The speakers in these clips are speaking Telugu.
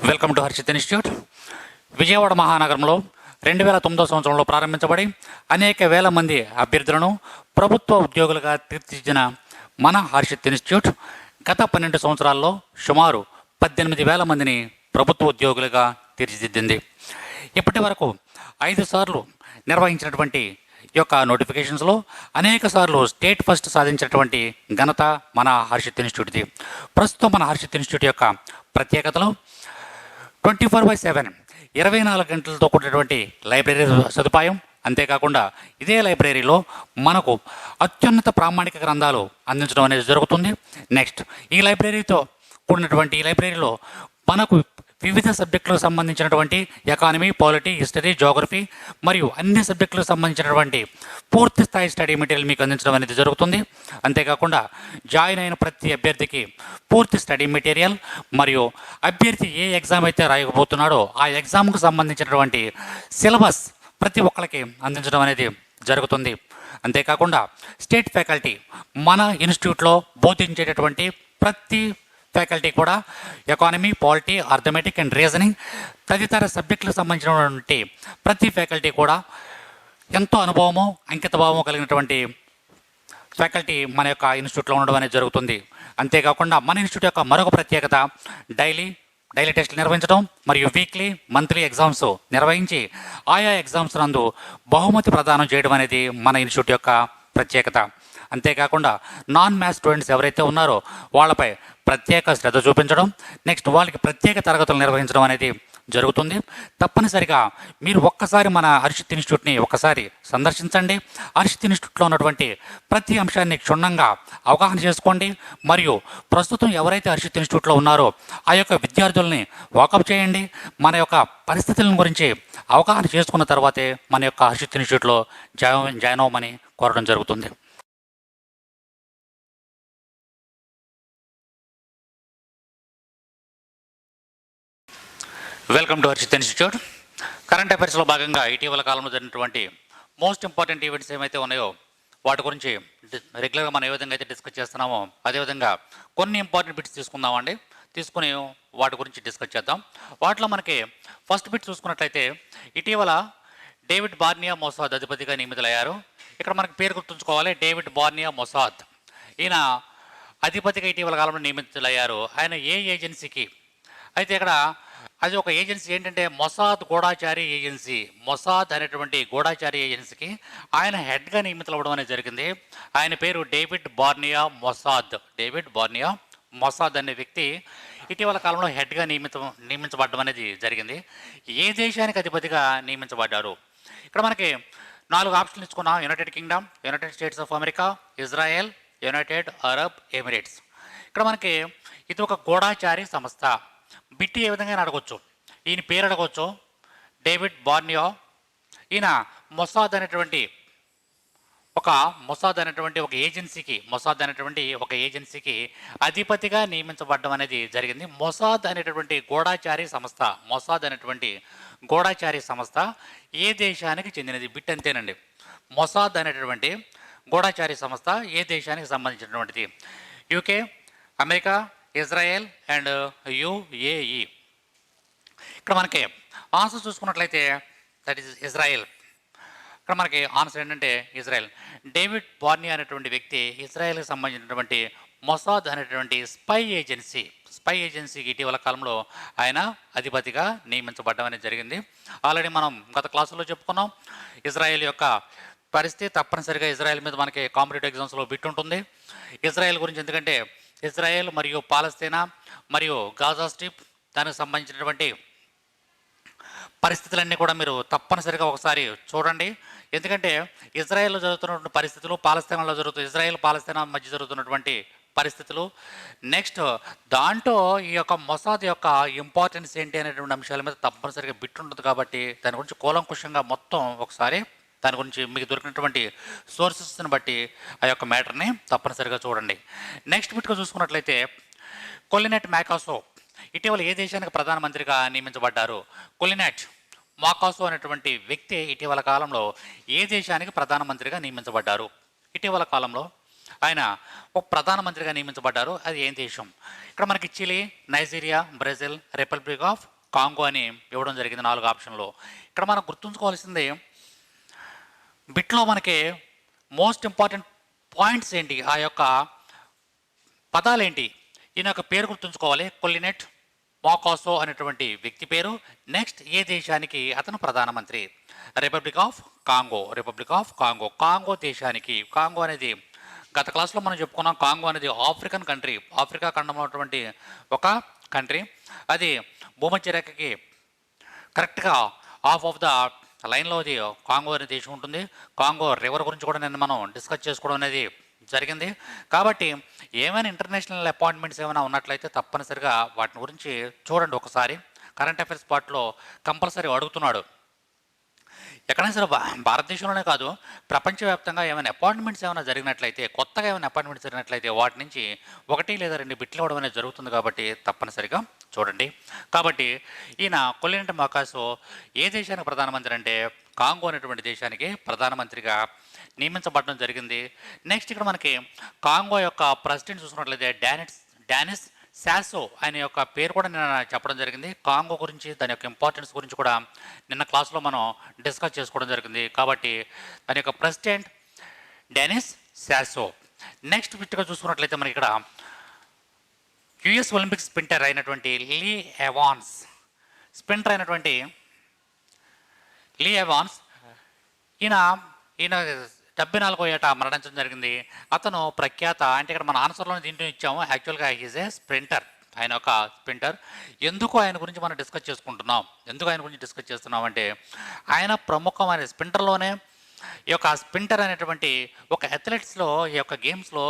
Welcome to Harshit institute. Vijayawada మహానగరంలో 2009 సంవత్సరంలో ప్రారంభించబడి అనేక వేల మంది అభ్యర్థులను ప్రభుత్వ ఉద్యోగులుగా తీర్చిదిద్దిన మన హర్షిత్ ఇన్స్టిట్యూట్ గత 12 సంవత్సరాల్లో సుమారు 18,000 మందిని ప్రభుత్వ ఉద్యోగులుగా తీర్చిదిద్దింది. ఇప్పటి వరకు 5 సార్లు నిర్వహించినటువంటి ఈ యొక్క నోటిఫికేషన్స్లో అనేక సార్లు స్టేట్ ఫస్ట్ సాధించినటువంటి ఘనత మన హర్షిత్ ఇన్స్టిట్యూట్ది. ప్రస్తుతం మన హర్షిత్ ఇన్స్టిట్యూట్ యొక్క ప్రత్యేకతలు 24/7 24 గంటలతో కూడినటువంటి లైబ్రరీ సదుపాయం. అంతేకాకుండా ఇదే లైబ్రరీలో మనకు అత్యున్నత ప్రామాణిక గ్రంథాలు అందించడం అనేది జరుగుతుంది. నెక్స్ట్ ఈ లైబ్రరీతో కూడినటువంటి ఈ లైబ్రరీలో మనకు వివిధ సబ్జెక్టులకు సంబంధించినటువంటి ఎకానమీ, పాలిటీ, హిస్టరీ, జోగ్రఫీ మరియు అన్ని సబ్జెక్టులకు సంబంధించినటువంటి పూర్తి స్థాయి స్టడీ మెటీరియల్ మీకు అందించడం అనేది జరుగుతుంది. అంతేకాకుండా జాయిన్ అయిన ప్రతి అభ్యర్థికి పూర్తి స్టడీ మెటీరియల్ మరియు అభ్యర్థి ఏ ఎగ్జామ్ అయితే రాయకపోతున్నాడో ఆ ఎగ్జామ్కు సంబంధించినటువంటి సిలబస్ ప్రతి ఒక్కరికి అందించడం అనేది జరుగుతుంది. అంతేకాకుండా స్టేట్ ఫ్యాకల్టీ మన ఇన్స్టిట్యూట్లో బోధించేటటువంటి ప్రతి ఫ్యాకల్టీ కూడా economy, polity, arithmetic and reasoning తదితర సబ్జెక్టులకు సంబంధించినటువంటి ప్రతి ఫ్యాకల్టీ కూడా ఎంతో అనుభవము, అంకితభావము కలిగినటువంటి ఫ్యాకల్టీ మన యొక్క ఇన్స్టిట్యూట్లో ఉండడం అనేది జరుగుతుంది. అంతేకాకుండా మన ఇన్స్టిట్యూట్ యొక్క మరొక ప్రత్యేకత డైలీ టెస్టులు నిర్వహించడం మరియు వీక్లీ, మంత్లీ ఎగ్జామ్స్ నిర్వహించి ఆయా ఎగ్జామ్స్ నందు బహుమతి ప్రదానం చేయడం అనేది మన ఇన్స్టిట్యూట్ యొక్క ప్రత్యేకత. అంతేకాకుండా నాన్ మ్యాథ్స్ స్టూడెంట్స్ ఎవరైతే ఉన్నారో వాళ్ళపై ప్రత్యేక శ్రద్ధ చూపించడం, నెక్స్ట్ వాళ్ళకి ప్రత్యేక తరగతులు నిర్వహించడం అనేది జరుగుతుంది. తప్పనిసరిగా మీరు ఒక్కసారి మన హర్షిత్ ఇన్స్టిట్యూట్ని ఒక్కసారి సందర్శించండి. హర్షిత్ ఇన్స్టిట్యూట్లో ఉన్నటువంటి ప్రతి అంశాన్ని క్షుణ్ణంగా అవగాహన చేసుకోండి. మరియు ప్రస్తుతం ఎవరైతే హర్షిత్ ఇన్స్టిట్యూట్లో ఉన్నారో ఆ యొక్క విద్యార్థుల్ని వాకప్ చేయండి. మన యొక్క పరిస్థితుల గురించి అవగాహన చేసుకున్న తర్వాతే మన యొక్క హర్షిత్ ఇన్స్టిట్యూట్లో జాయిన్ అవ్వమని కోరడం జరుగుతుంది. Welcome to Harshit institute. Current అఫైర్స్లో భాగంగా ఇటీవల కాలంలో జరిగినటువంటి మోస్ట్ ఇంపార్టెంట్ ఈవెంట్స్ ఏమైతే ఉన్నాయో వాటి గురించి రెగ్యులర్గా మనం ఏ విధంగా అయితే డిస్కస్ చేస్తున్నామో అదేవిధంగా కొన్ని ఇంపార్టెంట్ బిట్స్ తీసుకుందామండి. తీసుకుని వాటి గురించి డిస్కస్ చేద్దాం. వాటిలో మనకి ఫస్ట్ బిట్ చూసుకున్నట్లయితే ఇటీవల డేవిడ్ బార్నియా మొసాద్ అధిపతిగా నియమితులయ్యారు. ఇక్కడ మనకి పేరు గుర్తుంచుకోవాలి, డేవిడ్ బార్నియా మొసాద్. ఈయన అధిపతిగా ఇటీవల కాలంలో నియమితులయ్యారు. ఆయన ఏ ఏజెన్సీకి అయితే ఇక్కడ అది ఒక ఏజెన్సీ ఏంటంటే మొసాద్ గూఢాచారి ఏజెన్సీ. మొసాద్ అనేటువంటి గూఢాచారి ఏజెన్సీకి ఆయన హెడ్గా నియమితులవ్వడం అనేది జరిగింది. ఆయన పేరు డేవిడ్ బార్నియా మొసాద్. డేవిడ్ బార్నియా మొసాద్ అనే వ్యక్తి ఇటీవల కాలంలో హెడ్గా నియమించబడడం అనేది జరిగింది. ఏ దేశానికి అధిపతిగా నియమించబడ్డారు? ఇక్కడ మనకి 4 ఆప్షన్లు ఇచ్చుకున్నాం. United Kingdom, United States of America, Israel, United Arab Emirates. ఇక్కడ మనకి ఇది ఒక గూఢాచారి సంస్థ. బిట్టి ఏ విధంగా అడగవచ్చు, ఈయన పేరు అడగవచ్చు, డేవిడ్ బార్నియా. ఈయన మొసాద్ అనేటువంటి ఒక ఏజెన్సీకి అధిపతిగా నియమించబడడం అనేది జరిగింది. మొసాద్ అనేటువంటి గూఢాచారి సంస్థ ఏ దేశానికి చెందినది? బిట్ అంతేనండి. మొసాద్ అనేటువంటి గూఢాచారి సంస్థ ఏ దేశానికి సంబంధించినటువంటిది? UK, America, Israel and UAE. ఇక్కడ మనకి ఆన్సర్ చూసుకున్నట్లయితే దట్ ఈస్ ఇజ్రాయెల్. ఇక్కడ మనకి ఆన్సర్ ఏంటంటే ఇజ్రాయెల్. డేవిడ్ బార్నియా అనేటువంటి వ్యక్తి ఇజ్రాయెల్కి సంబంధించినటువంటి మొసాద్ అనేటువంటి స్పై ఏజెన్సీకి ఇటీవల కాలంలో ఆయన అధిపతిగా నియమించబడడం అనేది జరిగింది. ఆల్రెడీ మనం గత క్లాసుల్లో చెప్పుకున్నాం ఇజ్రాయెల్ యొక్క పరిస్థితి. తప్పనిసరిగా ఇజ్రాయెల్ మీద మనకి కాంపిటేటివ్ ఎగ్జామ్స్లో బిట్ ఉంటుంది ఇజ్రాయెల్ గురించి. ఎందుకంటే ఇజ్రాయెల్ మరియు పాలస్తీనా మరియు గాజా స్ట్రిప్ దానికి సంబంధించినటువంటి పరిస్థితులన్నీ కూడా మీరు తప్పనిసరిగా ఒకసారి చూడండి. ఎందుకంటే ఇజ్రాయెల్లో జరుగుతున్నటువంటి పరిస్థితులు, పాలస్తీనాలో ఇజ్రాయెల్ పాలస్తీనా మధ్య జరుగుతున్నటువంటి పరిస్థితులు, నెక్స్ట్ దాంట్లో ఈ యొక్క మొసాద్ యొక్క ఇంపార్టెన్స్ ఏంటి అనేటువంటి అంశాల మీద తప్పనిసరిగా బిట్ ఉంటుంది. కాబట్టి దాని గురించి కూలంకుషంగా మొత్తం ఒకసారి దాని గురించి మీకు దొరికినటువంటి సోర్సెస్ని బట్టి ఆ యొక్క మ్యాటర్ని తప్పనిసరిగా చూడండి. నెక్స్ట్ బిట్గా చూసుకున్నట్లయితే కొలినెట్ మాకాసో ఇటీవల ఏ దేశానికి ప్రధానమంత్రిగా నియమించబడ్డారు? కొలినెట్ మాకాసో అనేటువంటి వ్యక్తి ఇటీవల కాలంలో ఏ దేశానికి ప్రధానమంత్రిగా నియమించబడ్డారు? ఇటీవల కాలంలో ఆయన ఒక ప్రధానమంత్రిగా నియమించబడ్డారు. అది ఏం దేశం? ఇక్కడ మనకి Chile, Nigeria, Brazil, republic of Congo అని ఇవ్వడం జరిగింది 4 ఆప్షన్లో. ఇక్కడ మనం గుర్తుంచుకోవాల్సింది బిట్లో మనకి మోస్ట్ ఇంపార్టెంట్ పాయింట్స్ ఏంటి, ఆ యొక్క పదాలేంటి, ఈయన యొక్క పేరు గుర్తుంచుకోవాలి. కొల్లినెట్ మాకాసో అనేటువంటి వ్యక్తి పేరు. నెక్స్ట్ ఏ దేశానికి అతను ప్రధానమంత్రి? Republic of Congo. Republic of Congo, Congo దేశానికి. కాంగో అనేది గత క్లాస్లో మనం చెప్పుకున్నాం. కాంగో అనేది ఆఫ్రికన్ కంట్రీ, ఆఫ్రికా ఖండంలో ఉన్నటువంటి ఒక కంట్రీ. అది భూమధ్య రేఖకి కరెక్ట్గా ఆఫ్ ద లైన్లో అది కాంగో అనే దేశం ఉంటుంది. కాంగో రివర్ గురించి కూడా నేను మనం డిస్కస్ చేసుకోవడం అనేది జరిగింది. కాబట్టి ఏమైనా ఇంటర్నేషనల్ అపాయింట్మెంట్స్ ఏమైనా ఉన్నట్లయితే తప్పనిసరిగా వాటిని గురించి చూడండి ఒకసారి. కరెంట్ అఫైర్స్ పార్ట్లో కంపల్సరీ అడుగుతున్నాడు. ఎక్కడైనా సరే భారతదేశంలోనే కాదు, ప్రపంచవ్యాప్తంగా ఏమైనా అపాయింట్మెంట్స్ ఏమైనా జరిగినట్లయితే, కొత్తగా ఏమైనా అపాయింట్మెంట్స్ జరిగినట్లయితే వాటి నుంచి 1 లేదా 2 బిట్లు ఇవ్వడం అనేది జరుగుతుంది. కాబట్టి తప్పనిసరిగా చూడండి. కాబట్టి ఈయన కొల్లినెట్ మాకాసో ఏ దేశానికి ప్రధానమంత్రి అంటే కాంగో అనేటువంటి దేశానికి ప్రధానమంత్రిగా నియమించబడడం జరిగింది. నెక్స్ట్ ఇక్కడ మనకి కాంగో యొక్క ప్రెసిడెంట్ చూసుకున్నట్లయితే డానిస్ శాసో ఆయన యొక్క పేరు కూడా నిన్న చెప్పడం జరిగింది. కాంగో గురించి, దాని యొక్క ఇంపార్టెన్స్ గురించి కూడా నిన్న క్లాస్లో మనం డిస్కస్ చేసుకోవడం జరిగింది. కాబట్టి దాని యొక్క ప్రెసిడెంట్ డానిస్ శాసో. నెక్స్ట్ బిట్గా చూసుకున్నట్లయితే మనకి ఇక్కడ యుఎస్ ఒలింపిక్స్ స్ప్రింటర్ అయినటువంటి లీ ఎవాన్స్, స్ప్రింటర్ అయినటువంటి లీ ఎవాన్స్ ఈయన 74వ ఏట మరణించడం జరిగింది. అతను ప్రఖ్యాత, అంటే ఇక్కడ మన ఆన్సర్లోనే దీంట్లో ఇచ్చాము, యాక్చువల్గా ఈజ్ ఏ స్ప్రింటర్. ఆయన ఒక స్ప్రింటర్. ఎందుకు ఆయన గురించి మనం డిస్కస్ చేసుకుంటున్నాం, ఎందుకు ఆయన గురించి డిస్కస్ చేస్తున్నాం అంటే ఆయన ప్రముఖమైన స్ప్రింటర్లోనే ఈ యొక్క స్ప్రింటర్ అనేటువంటి ఒక అథ్లెట్స్లో, ఈ యొక్క గేమ్స్లో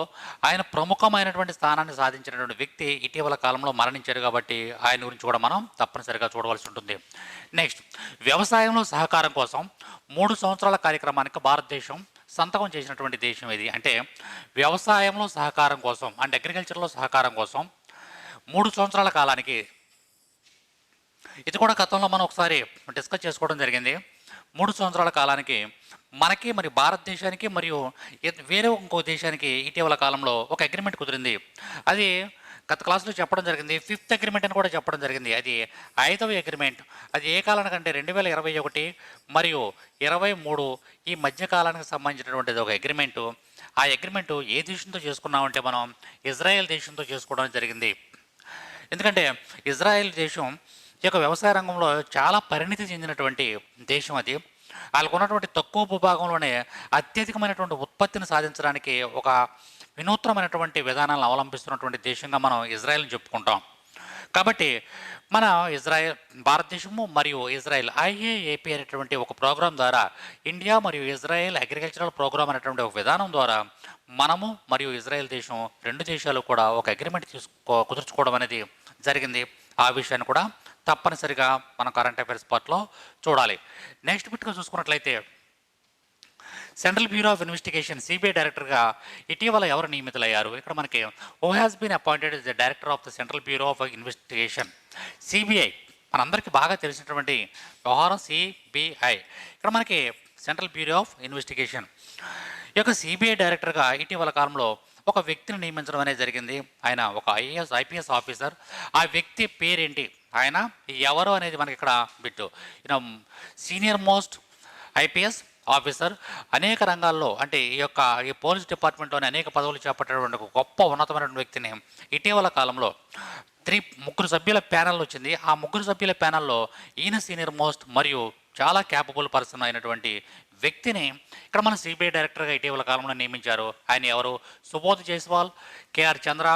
ఆయన ప్రముఖమైనటువంటి స్థానాన్ని సాధించినటువంటి వ్యక్తి ఇటీవల కాలంలో మరణించారు. కాబట్టి ఆయన గురించి కూడా మనం తప్పనిసరిగా చూడవలసి ఉంటుంది. నెక్స్ట్, వ్యవసాయంలో సహకారం కోసం 3 సంవత్సరాల కార్యక్రమానికి భారతదేశం సంతకం చేసినటువంటి దేశం ఇది. అంటే వ్యవసాయంలో సహకారం కోసం, అంటే అగ్రికల్చర్లో సహకారం కోసం 3 సంవత్సరాల కాలానికి, ఇది కూడా గతంలో మనం ఒకసారి డిస్కస్ చేసుకోవడం జరిగింది. 3 సంవత్సరాల కాలానికి మనకి, మరి భారతదేశానికి మరియు వేరే ఇంకో దేశానికి ఇటీవల కాలంలో ఒక అగ్రిమెంట్ కుదిరింది. అది గత క్లాసులో చెప్పడం జరిగింది. 5th అగ్రిమెంట్ అని కూడా చెప్పడం జరిగింది. అది 5వ అగ్రిమెంట్. అది ఏ కాలానికంటే 2021 మరియు 23 ఈ మధ్య కాలానికి సంబంధించినటువంటిది ఒక అగ్రిమెంటు. ఆ అగ్రిమెంటు ఏ దేశంతో చేసుకున్నామంటే మనం ఇజ్రాయెల్ దేశంతో చేసుకోవడం జరిగింది. ఎందుకంటే ఇజ్రాయెల్ దేశం ఈ యొక్క వ్యవసాయ రంగంలో చాలా పరిణితి చెందినటువంటి దేశం. అది వాళ్ళకు ఉన్నటువంటి తక్కువ భూభాగంలోనే అత్యధికమైనటువంటి ఉత్పత్తిని సాధించడానికి ఒక వినూత్నమైనటువంటి విధానాలను అవలంబిస్తున్నటువంటి దేశంగా మనం ఇజ్రాయెల్ని చెప్పుకుంటాం. కాబట్టి మన భారతదేశము మరియు ఇజ్రాయెల్ IAAP అనేటువంటి ఒక ప్రోగ్రాం ద్వారా, ఇండియా మరియు ఇజ్రాయెల్ అగ్రికల్చరల్ ప్రోగ్రామ్ అనేటువంటి ఒక విధానం ద్వారా మనము మరియు ఇజ్రాయెల్ దేశం 2 దేశాలు కూడా ఒక అగ్రిమెంట్ కుదుర్చుకోవడం అనేది జరిగింది. ఆ విషయాన్ని కూడా తప్పనిసరిగా మన కరెంట్ అఫైర్స్ పార్ట్లో చూడాలి. నెక్స్ట్ బిట్గా చూసుకున్నట్లయితే central bureau of investigation CBI డైరెక్టర్గా ఇటీవల ఎవరు నియమితులయ్యారు? ఇక్కడ మనకి who has been appointed is the director of the central bureau of investigation CBI. మనందరికీ బాగా తెలిసినటువంటి వ్యవహారం CBI. ఇక్కడ మనకి సెంట్రల్ బ్యూరో ఆఫ్ ఇన్వెస్టిగేషన్ ఈ యొక్క CBI డైరెక్టర్గా ఇటీవల కాలంలో ఒక వ్యక్తిని నియమించడం అనేది జరిగింది. ఆయన ఒక IPS ఆఫీసర్. ఆ వ్యక్తి పేరేంటి, ఆయన ఎవరు అనేది మనకి ఇక్కడ బిట్టు. ఈయన సీనియర్ మోస్ట్ IPS ఆఫీసర్. అనేక రంగాల్లో, అంటే ఈ పోలీస్ డిపార్ట్మెంట్లోని అనేక పదవులు చేపట్టేటువంటి ఒక గొప్ప ఉన్నతమైనటువంటి వ్యక్తిని ఇటీవల కాలంలో 3 సభ్యుల ప్యానెల్ వచ్చింది. ఆ 3 సభ్యుల ప్యానెల్లో ఈయన సీనియర్ మోస్ట్ మరియు చాలా క్యాపబుల్ పర్సన్ అయినటువంటి వ్యక్తిని ఇక్కడ మన CBI డైరెక్టర్గా ఇటీవల కాలంలో నియమించారు. ఆయన ఎవరు? సుబోధ్ జైస్వాల్, KR చంద్ర,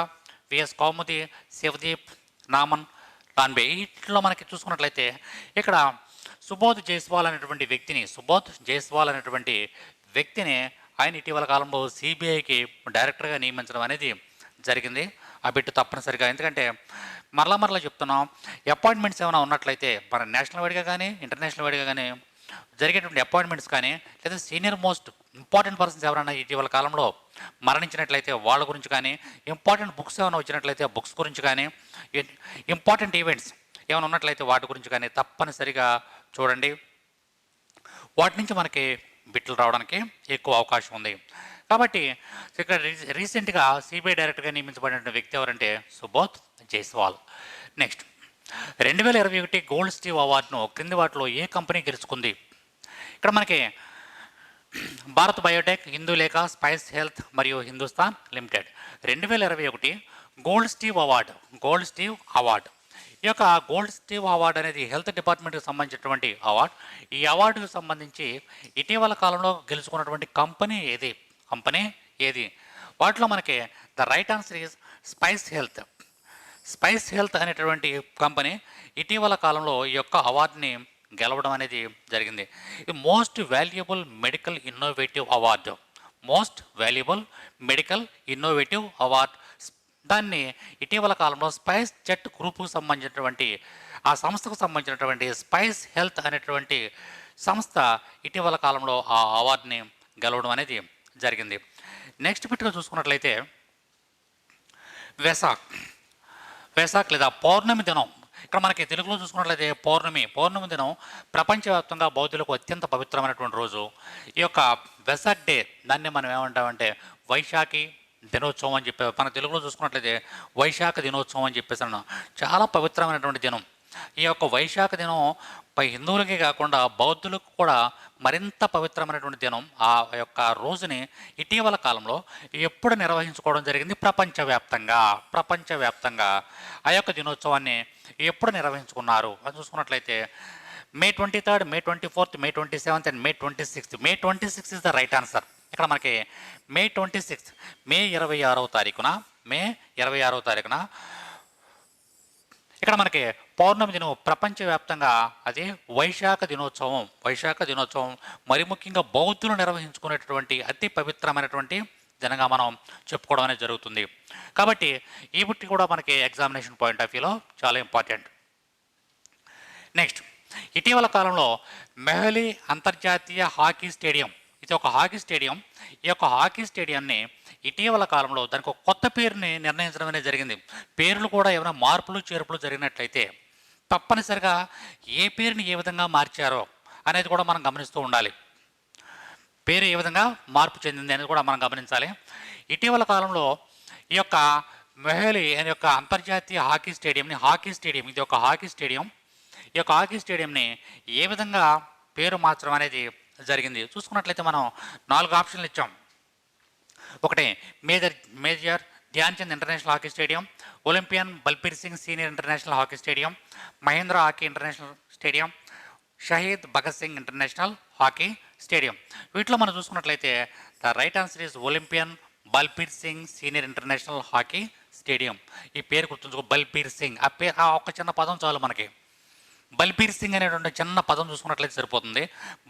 VS కౌముది, శివదీప్, నామన్ లాన్బే. వీటిలో మనకి చూసుకున్నట్లయితే ఇక్కడ సుబోధ్ జైస్వాల్ అనేటువంటి వ్యక్తిని ఆయన ఇటీవల కాలంలో CBIకి డైరెక్టర్గా నియమించడం అనేది జరిగింది. ఆ బిట్టు తప్పనిసరిగా, ఎందుకంటే మరలా చెప్తున్నాం, అపాయింట్మెంట్స్ ఏమైనా ఉన్నట్లయితే మన నేషనల్ వైడ్గా కానీ ఇంటర్నేషనల్ వైడ్గా కానీ జరిగేటువంటి అపాయింట్మెంట్స్ కానీ, లేదా సీనియర్ మోస్ట్ ఇంపార్టెంట్ పర్సన్స్ ఎవరైనా ఇటీవల కాలంలో మరణించినట్లయితే వాళ్ళ గురించి కానీ, ఇంపార్టెంట్ బుక్స్ ఏమైనా వచ్చినట్లయితే బుక్స్ గురించి కానీ, ఇంపార్టెంట్ ఈవెంట్స్ ఏమైనా ఉన్నట్లయితే వాటి గురించి కానీ తప్పనిసరిగా చూడండి. వాటి నుంచి మనకి బిట్లు రావడానికి ఎక్కువ అవకాశం ఉంది. కాబట్టి ఇక్కడ రీసెంట్గా సిబిఐ డైరెక్టర్గా నియమించబడిన వ్యక్తి ఎవరంటే Subodh Jaiswal. Next 2021 gold Steve అవార్డును క్రింది వాటిలో ఏ కంపెనీ గెలుచుకుంది? ఇక్కడ మనకి భారత్ బయోటెక్, హిందూ లేఖ, స్పైస్ హెల్త్ మరియు Hindustan limited. 2021 gold Steve award. ఈ యొక్క గోల్డ్ స్టీవ్ అవార్డు అనేది హెల్త్ డిపార్ట్మెంట్కి సంబంధించినటువంటి అవార్డు. ఈ అవార్డుకు సంబంధించి ఇటీవల కాలంలో గెలుచుకున్నటువంటి కంపెనీ ఏది? వాటిలో మనకి the right answer is spice health అనేటువంటి కంపెనీ ఇటీవల కాలంలో ఈ యొక్క అవార్డుని గెలవడం అనేది జరిగింది. ఇది most valuable medical innovative award. దాన్ని ఇటీవల కాలంలో స్పైస్ జెట్ గ్రూప్కు సంబంధించినటువంటి ఆ సంస్థకు సంబంధించినటువంటి స్పైస్ హెల్త్ అనేటువంటి సంస్థ ఇటీవల కాలంలో ఆ అవార్డుని గెలవడం అనేది జరిగింది. నెక్స్ట్ బిట్గా చూసుకున్నట్లయితే వేసాక్ లేదా పౌర్ణమి దినం. ఇక్కడ మనకి తెలుగులో చూసుకున్నట్లయితే పౌర్ణమి దినం ప్రపంచవ్యాప్తంగా బౌద్ధులకు అత్యంత పవిత్రమైనటువంటి రోజు. ఈ యొక్క వెసాక్ డే దాన్ని మనం ఏమంటామంటే వైశాఖి దినోత్సవం అని చెప్పి, మన తెలుగులో చూసుకున్నట్లయితే వైశాఖ దినోత్సవం అని చెప్పేసి అన్నాం. చాలా పవిత్రమైనటువంటి దినం. ఈ యొక్క వైశాఖ దినం హిందువులకే కాకుండా బౌద్ధులకు కూడా మరింత పవిత్రమైనటువంటి దినం. ఆ యొక్క రోజుని ఇటీవల కాలంలో ఎప్పుడు నిర్వహించుకోవడం జరిగింది? ప్రపంచవ్యాప్తంగా ఆ యొక్క దినోత్సవాన్ని ఎప్పుడు నిర్వహించుకున్నారు అని చూసుకున్నట్లయితే May 23rd, May 24th, May 27th and May 26th. May 26th is the right answer. ఇక్కడ మనకి May 26th, మే 26వ తారీఖున ఇక్కడ మనకి పౌర్ణమి దినం ప్రపంచవ్యాప్తంగా అది వైశాఖ దినోత్సవం మరి ముఖ్యంగా బౌద్ధులు నిర్వహించుకునేటటువంటి అతి పవిత్రమైనటువంటి దినంగా మనం చెప్పుకోవడం అనేది జరుగుతుంది. కాబట్టి ఈ బుట్టి కూడా మనకి ఎగ్జామినేషన్ పాయింట్ ఆఫ్ వ్యూలో చాలా ఇంపార్టెంట్. నెక్స్ట్, ఇటీవల కాలంలో మెహలీ అంతర్జాతీయ హాకీ స్టేడియం, ఇది ఒక హాకీ స్టేడియం. ఈ యొక్క హాకీ స్టేడియాన్ని ఇటీవల కాలంలో దానికి ఒక కొత్త పేరుని నిర్ణయించడం అనేది జరిగింది. పేర్లు కూడా ఏమైనా మార్పులు చేర్పులు జరిగినట్లయితే తప్పనిసరిగా ఏ పేరుని ఏ విధంగా మార్చారో అనేది కూడా మనం గమనిస్తూ ఉండాలి. పేరు ఏ విధంగా మార్పు చెందింది అనేది కూడా మనం గమనించాలి. ఇటీవల కాలంలో ఈ యొక్క మెహలీ అనే యొక్క అంతర్జాతీయ హాకీ స్టేడియం, ఇది ఒక హాకీ స్టేడియం. ఈ యొక్క హాకీ స్టేడియంని ఏ విధంగా పేరు మార్చడం అనేది జరిగింది చూసుకున్నట్లయితే మనం 4 ఆప్షన్లు ఇచ్చాం. ఒకటి major Dhyan Chand international hockey stadium, olympian Balbir Singh senior international hockey stadium, Mahendra hockey international stadium, Shaheed Bhagat Singh international hockey stadium. వీటిలో మనం చూసుకున్నట్లయితే the right answer is olympian Balbir Singh senior international hockey stadium. ఈ పేరు గుర్తుంచుకో, బల్బీర్ సింగ్. ఆ ఒక చిన్న పదం చాలు మనకి. బల్బీర్ సింగ్ అనేటువంటి చిన్న పదం చూసుకున్నట్లయితే సరిపోతుంది.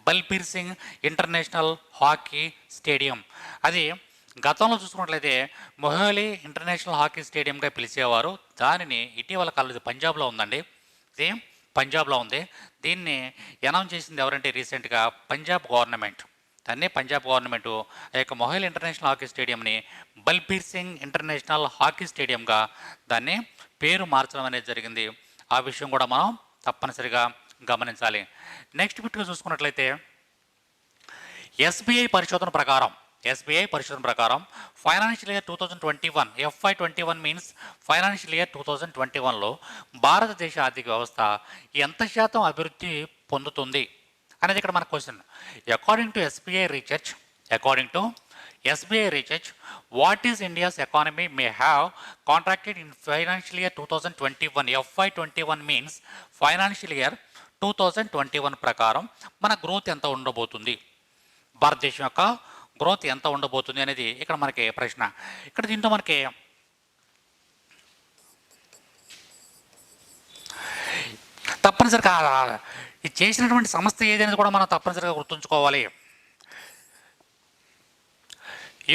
Balbir Singh international hockey stadium అది గతంలో చూసుకున్నట్లయితే మొహాలీ ఇంటర్నేషనల్ హాకీ స్టేడియంగా పిలిచేవారు. దానిని ఇటీవల కాలంలో పంజాబ్లో ఉందండి, ఇది పంజాబ్లో ఉంది. దీన్ని అనౌన్స్ చేసింది ఎవరంటే రీసెంట్గా పంజాబ్ గవర్నమెంట్. పంజాబ్ గవర్నమెంట్ ఆ యొక్క మొహాలీ ఇంటర్నేషనల్ హాకీ స్టేడియంని బల్బీర్ సింగ్ ఇంటర్నేషనల్ హాకీ స్టేడియంగా దాన్ని పేరు మార్చడం అనేది జరిగింది. ఆ విషయం కూడా మనం తప్పనిసరిగా గమనించాలి. నెక్స్ట్ బిట్గా చూసుకున్నట్లయితే ఎస్బీఐ పరిశోధన ప్రకారం financial year 2021 FY21 means financial year 2021లో భారతదేశ ఆర్థిక వ్యవస్థ ఎంత శాతం అభివృద్ధి పొందుతుంది అనేది ఇక్కడ మన question. According to SBI research, what is India's economy may have contracted in financial year 2021? FY21 means financial year 2021 ప్రకారం మన గ్రోత్ ఎంత ఉండబోతుంది, భారతదేశం యొక్క గ్రోత్ ఎంత ఉండబోతుంది అనేది ఇక్కడ మనకి ప్రశ్న. ఇక్కడ దీంట్లో మనకి తప్పనిసరిగా ఇది చేసినటువంటి సంస్థ ఏదనేది కూడా మనం తప్పనిసరిగా గుర్తుంచుకోవాలి.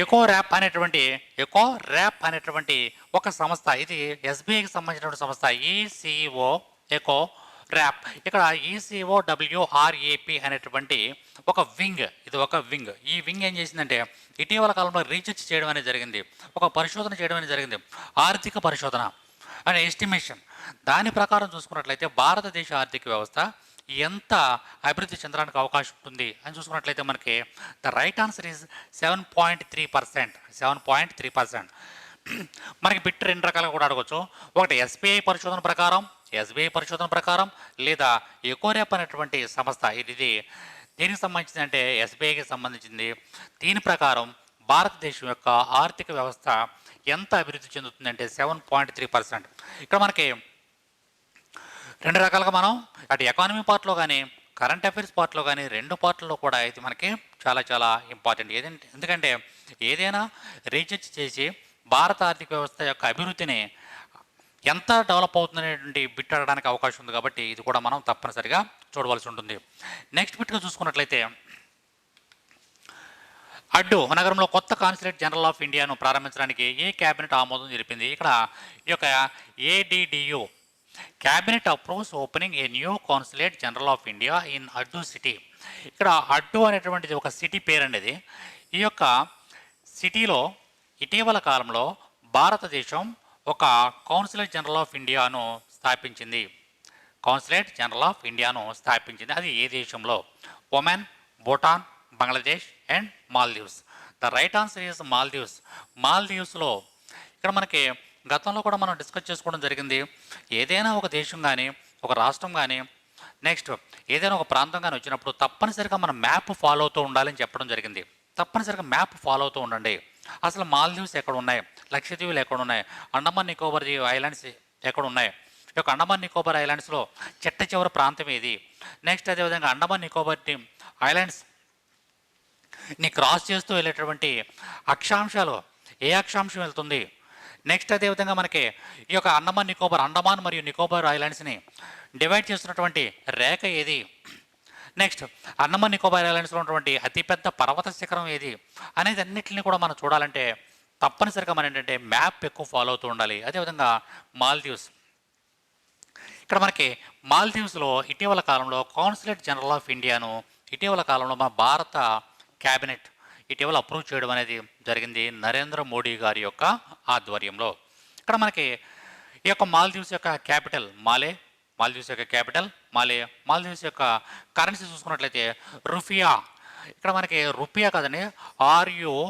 ఎకో ర్యాప్ అనేటువంటి ఒక సంస్థ, ఇది ఎస్బీఐకి సంబంధించినటువంటి సంస్థ. E C O eco wrap. ఇక్కడ ECOWRAP అనేటువంటి ఒక వింగ్, ఇది ఒక వింగ్. ఈ వింగ్ ఏం చేసిందంటే ఇటీవల కాలంలో రీసెర్చ్ చేయడం అనేది జరిగింది, ఒక పరిశోధన చేయడం అనేది జరిగింది, ఆర్థిక పరిశోధన అనే ఎస్టిమేషన్. దాని ప్రకారం చూసుకున్నట్లయితే భారతదేశ ఆర్థిక వ్యవస్థ ఎంత అభివృద్ధి చెందడానికి అవకాశం ఉంటుంది అని చూసుకున్నట్లయితే మనకి ద రైట్ ఆన్సర్ ఈజ్ 7.3%. 7.3%. మనకి బిట్ రెండు రకాలుగా కూడా అడగవచ్చు. ఒకటి ఎస్బీఐ పరిశోధన ప్రకారం లేదా ఎకోరేప్ అనేటువంటి సంస్థ ఇది దేనికి సంబంధించింది అంటే ఎస్బీఐకి సంబంధించింది. దీని ప్రకారం భారతదేశం యొక్క ఆర్థిక వ్యవస్థ ఎంత అభివృద్ధి చెందుతుందంటే 7.3%. ఇక్కడ మనకి రెండు రకాలుగా మనం అటు ఎకానమీ పార్ట్లో కానీ కరెంట్ అఫైర్స్ పార్ట్లో కానీ రెండు పార్ట్లో కూడా ఇది మనకి చాలా చాలా ఇంపార్టెంట్. ఎందుకంటే ఏదైనా రీసెర్చ్ చేసి భారత ఆర్థిక వ్యవస్థ యొక్క అభివృద్ధిని ఎంత డెవలప్ అవుతుందనేటువంటి బిట్ అడగడానికి అవకాశం ఉంది. కాబట్టి ఇది కూడా మనం తప్పనిసరిగా చూడవలసి ఉంటుంది. నెక్స్ట్ బిట్గా చూసుకున్నట్లయితే అడ్డు నగరంలో కొత్త కాన్సులేట్ జనరల్ ఆఫ్ ఇండియాను ప్రారంభించడానికి ఏ క్యాబినెట్ ఆమోదం తెలిపింది? ఇక్కడ ఈ యొక్క ఏడిడియు cabinet approves opening a new consulate general of India in Addu city. ఇక్కడ అడ్డు అనేటువంటిది ఒక సిటీ పేరు అనేది. ఈ యొక్క సిటీలో ఇటీవల కాలంలో భారతదేశం ఒక కాన్సులేట్ జనరల్ ఆఫ్ ఇండియాను స్థాపించింది. అది ఏ దేశంలో? Oman, Bhutan, Bangladesh and Maldives. The right answer is Maldives. మాల్దీవ్స్లో ఇక్కడ మనకి గతంలో కూడా మనం డిస్కస్ చేసుకోవడం జరిగింది. ఏదైనా ఒక దేశం కానీ ఒక రాష్ట్రం కానీ నెక్స్ట్ ఏదైనా ఒక ప్రాంతం కానీ వచ్చినప్పుడు తప్పనిసరిగా మనం మ్యాప్ ఫాలో అవుతూ ఉండాలని చెప్పడం జరిగింది. తప్పనిసరిగా మ్యాప్ ఫాలో అవుతూ ఉండండి. అసలు మాల్దీవ్స్ ఎక్కడ ఉన్నాయి, లక్షద్వీపులు ఎక్కడ ఉన్నాయి, అండమాన్ నికోబార్ ఐలాండ్స్ ఎక్కడ ఉన్నాయి, ఈ యొక్క అండమాన్ నికోబార్ ఐలాండ్స్లో చిట్ట చివరి ప్రాంతం ఏది, నెక్స్ట్ అదేవిధంగా అండమాన్ నికోబార్ ఐలాండ్స్ ని క్రాస్ చేస్తూ వెళ్ళేటటువంటి అక్షాంశాలు ఏ అక్షాంశం వెళ్తుంది, నెక్స్ట్ అదేవిధంగా మనకి ఈ యొక్క అండమాన్ మరియు నికోబార్ ఐలాండ్స్ని డివైడ్ చేస్తున్నటువంటి రేఖ ఏది, నెక్స్ట్ అండమాన్ నికోబార్ ఐలాండ్స్లో ఉన్నటువంటి అతిపెద్ద పర్వత శిఖరం ఏది అనేది అన్నింటినీ కూడా మనం చూడాలంటే తప్పనిసరిగా మనం ఏంటంటే మ్యాప్ ఎక్కువ ఫాలో అవుతూ ఉండాలి. అదేవిధంగా మాల్దీవ్స్, ఇక్కడ మనకి మాల్దీవ్స్లో ఇటీవల కాలంలో కాన్సులేట్ జనరల్ ఆఫ్ ఇండియాను ఇటీవల కాలంలో మన భారత క్యాబినెట్ ఇటీవల అప్రూవ్ చేయడం అనేది జరిగింది నరేంద్ర మోడీ గారి యొక్క ఆధ్వర్యంలో. ఇక్కడ మనకి ఈ యొక్క మాల్దీవ్స్ యొక్క క్యాపిటల్ మాల్దీవ్స్ యొక్క కరెన్సీ చూసుకున్నట్లయితే రూపియా. ఇక్కడ మనకి రూపియా కదండి, RUFIYAA.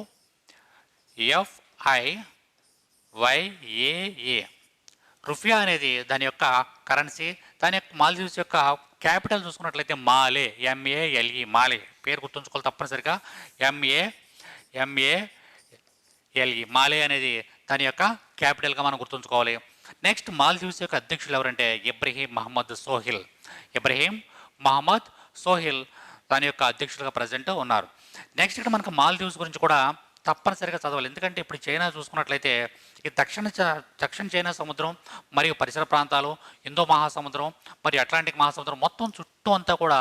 రూపియా అనేది దాని యొక్క కరెన్సీ. దాని యొక్క మాల్దీవ్స్ యొక్క క్యాపిటల్ చూసుకున్నట్లయితే మాలే, MALE. మాలే పేరు గుర్తుంచుకోవాలి తప్పనిసరిగా, MALE. మాలే అనేది దాని యొక్క క్యాపిటల్గా మనం గుర్తుంచుకోవాలి. నెక్స్ట్ మాల్దీవ్స్ యొక్క అధ్యక్షులు ఎవరంటే ఇబ్రహీం మహమ్మద్ సోహిల్ దాని యొక్క అధ్యక్షులుగా ప్రజెంట్ ఉన్నారు. నెక్స్ట్ ఇక్కడ మనకు మాల్దీవ్స్ గురించి కూడా తప్పనిసరిగా చదవాలి. ఎందుకంటే ఇప్పుడు చైనా చూసుకున్నట్లయితే ఈ దక్షిణ చైనా సముద్రం మరియు పరిసర ప్రాంతాలు, హిందూ మహాసముద్రం మరియు అట్లాంటిక్ మహాసముద్రం మొత్తం చుట్టూ అంతా కూడా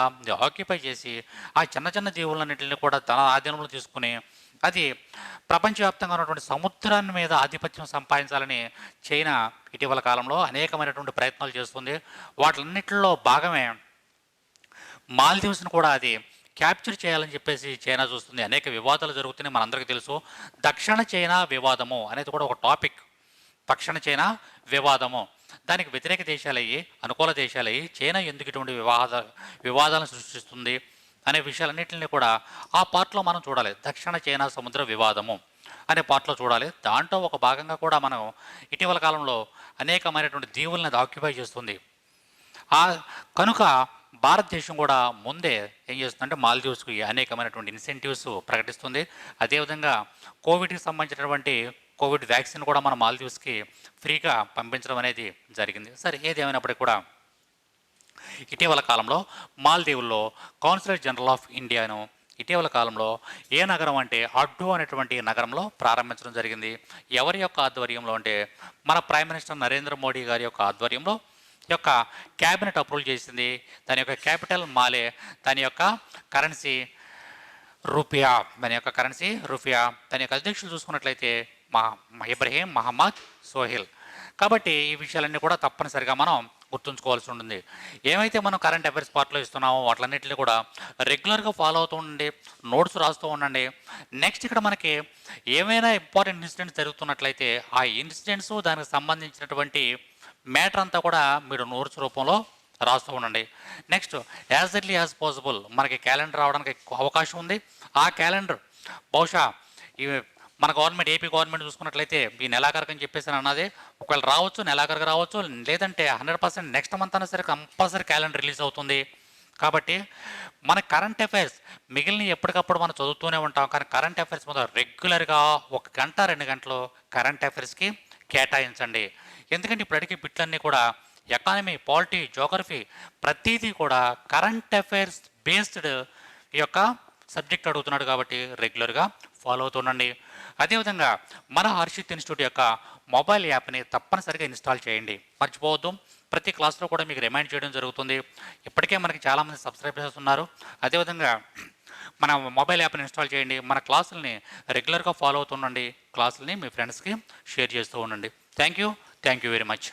ఆక్యుపై చేసి ఆ చిన్న చిన్న జీవులన్నింటినీ కూడా తన ఆధీనంలో తీసుకుని అది ప్రపంచవ్యాప్తంగా ఉన్నటువంటి సముద్రాన్ని మీద ఆధిపత్యం సంపాదించాలని చైనా ఇటీవల కాలంలో అనేకమైనటువంటి ప్రయత్నాలు చేస్తుంది. వాటిలన్నింటిలో భాగమే మాల్దీవ్స్ను కూడా అది క్యాప్చర్ చేయాలని చెప్పేసి చైనా చూస్తుంది. అనేక వివాదాలు జరుగుతున్నాయి, మనందరికీ తెలుసు. దక్షిణ చైనా వివాదము అనేది కూడా ఒక టాపిక్. దక్షిణ చైనా వివాదము, దానికి వ్యతిరేక దేశాలయ్యి అనుకూల దేశాలయ్యి చైనా ఎందుకు ఇటువంటి వివాదాలను సృష్టిస్తుంది అనే విషయాలన్నింటినీ కూడా ఆ పార్ట్లో మనం చూడాలి. దక్షిణ చైనా సముద్ర వివాదము అనే పార్ట్లో చూడాలి. దాంట్లో ఒక భాగంగా కూడా మనం ఇటీవల కాలంలో అనేకమైనటువంటి దీవులను ఆక్యుపై చేస్తుంది. కనుక భారతదేశం కూడా ముందే ఏం చేస్తుందంటే మాల్దీవ్స్కి అనేకమైనటువంటి ఇన్సెంటివ్స్ ప్రకటిస్తుంది. అదేవిధంగా కోవిడ్కి సంబంధించినటువంటి కోవిడ్ వ్యాక్సిన్ కూడా మన మాల్దీవ్స్కి ఫ్రీగా పంపించడం అనేది జరిగింది. సరే, ఏదేమైనప్పటికీ కూడా ఇటీవల కాలంలో మాల్దీవుల్లో కాన్సులేట్ జనరల్ ఆఫ్ ఇండియాను ఇటీవల కాలంలో ఏ నగరం అంటే అడ్డు అనేటువంటి నగరంలో ప్రారంభించడం జరిగింది. ఎవరి యొక్క ఆధ్వర్యంలో అంటే మన ప్రైమ్ మినిస్టర్ నరేంద్ర మోడీ గారి యొక్క ఆధ్వర్యంలో యొక్క క్యాబినెట్ అప్రూవల్ చేసింది. దాని యొక్క క్యాపిటల్ మాలే, దాని యొక్క కరెన్సీ రూపియా, దాని యొక్క అధ్యక్షులు చూసుకున్నట్లయితే ఇబ్రహీం మహమ్మద్ సోహిల్. కాబట్టి ఈ విషయాలన్నీ కూడా తప్పనిసరిగా మనం గుర్తుంచుకోవాల్సి ఉంటుంది. ఏమైతే మనం కరెంట్ అఫైర్స్ పార్ట్లో ఇస్తున్నామో వాటిలన్నింటినీ కూడా రెగ్యులర్గా ఫాలో అవుతూ ఉండండి, నోట్స్ రాస్తూ ఉండండి. నెక్స్ట్ ఇక్కడ మనకి ఏమైనా ఇంపార్టెంట్ ఇన్సిడెంట్స్ జరుగుతున్నట్లయితే ఆ ఇన్సిడెంట్స్ దానికి సంబంధించినటువంటి మ్యాటర్ అంతా కూడా మీరు నోట్స్ రూపంలో రాస్తూ ఉండండి. Next as early as possible మనకి క్యాలెండర్ రావడానికి ఎక్కువ అవకాశం ఉంది. ఆ క్యాలెండర్ బహుశా ఈ మన గవర్నమెంట్ ఏపీ గవర్నమెంట్ చూసుకున్నట్లయితే ఈ నెలాఖరికి అని చెప్పేసి అన్నది ఒకవేళ రావచ్చు, నెలాఖరికి రావచ్చు, లేదంటే 100% నెక్స్ట్ మంత్ అయినా సరే కంపల్సరీ క్యాలెండర్ రిలీజ్ అవుతుంది. కాబట్టి మన కరెంట్ అఫైర్స్ మిగిలిన ఎప్పటికప్పుడు మనం చదువుతూనే ఉంటాం, కానీ కరెంట్ అఫైర్స్ మీద రెగ్యులర్గా 1 గంట 2 గంటలు కరెంట్ అఫైర్స్కి కేటాయించండి. ఎందుకంటే ఇప్పుడు అడిగే బిట్లన్నీ కూడా ఎకానమీ, పాలిటీ, జోగ్రఫీ ప్రతిదీ కూడా కరెంట్ అఫైర్స్ బేస్డ్ ఈ యొక్క సబ్జెక్ట్ అడుగుతున్నాడు కాబట్టి రెగ్యులర్గా ఫాలో అవుతుండండి. అదేవిధంగా మన హర్షిత్ ఇన్స్టిట్యూట్ యొక్క మొబైల్ యాప్ని తప్పనిసరిగా ఇన్స్టాల్ చేయండి, మర్చిపోవద్దు. ప్రతి క్లాస్లో కూడా మీకు రిమైండ్ చేయడం జరుగుతుంది. ఇప్పటికే మనకి చాలామంది సబ్స్క్రైబర్స్ ఉన్నారు. అదేవిధంగా మన మొబైల్ యాప్ని ఇన్స్టాల్ చేయండి, మన క్లాసుల్ని రెగ్యులర్గా ఫాలో అవుతుండండి, క్లాసుల్ని మీ ఫ్రెండ్స్కి షేర్ చేస్తూ ఉండండి. Thank you very much.